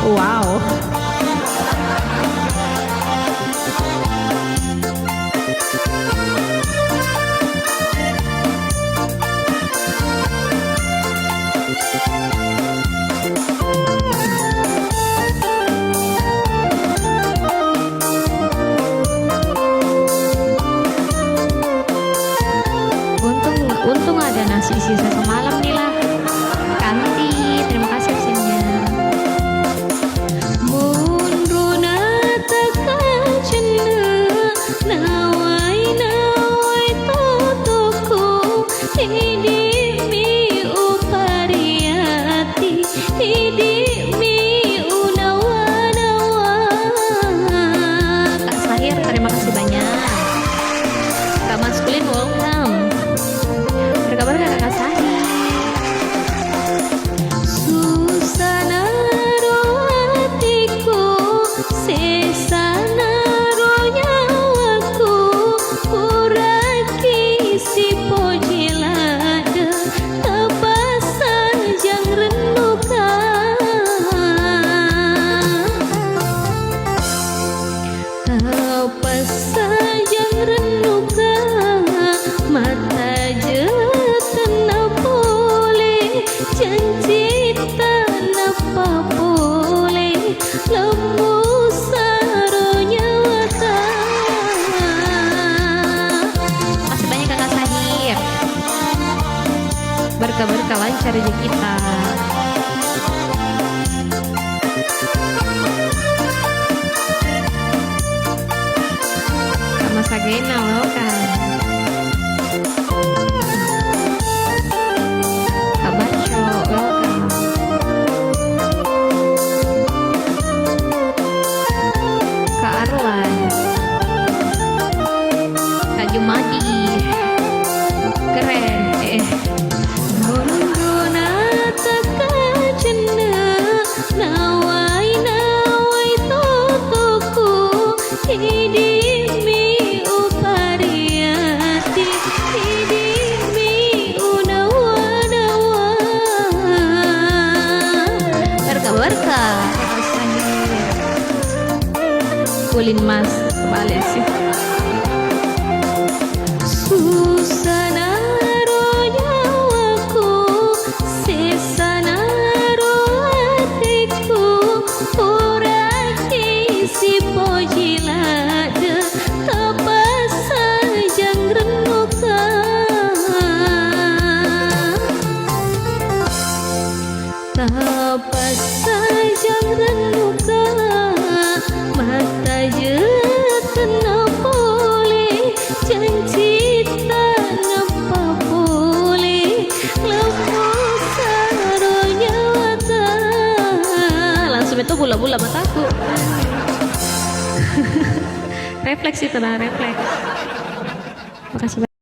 Wow. Untung ada nasi sisa semalam nih lah. Kanti, terima kasih absennya. Munruna takajena nawai nawai totoku idi mi upariati idi mi unawa-nawa. Kak Sahir, terima kasih banyak. Kak Maskulin, welcome. Berkabar kakak saya. Susana rohatiku, sesana ronyawaku, uraki si pojilada, tabasa jang renuka. Tabasa jang renuka, mata janji tanpa boleh lembu saronya wata. Masih banyak kakak Sahir. Berkah-berkah lancar rezeki kita. Sama Sagena loh kan. Jumadi keren Munruna takajena nawai nawai totoku idi mi upariati idi mi unawa-nawa. Berkah-berkah kulin mas kembali sih. Susana ronyawaku, sesana rohatiku, uraki si pojilada, tabasa jang renuka. Tabasa jang renuka, mata je tenang boleh janji itu bola-bola mataku. Refleks itu lah, refleks. Makasih banyak.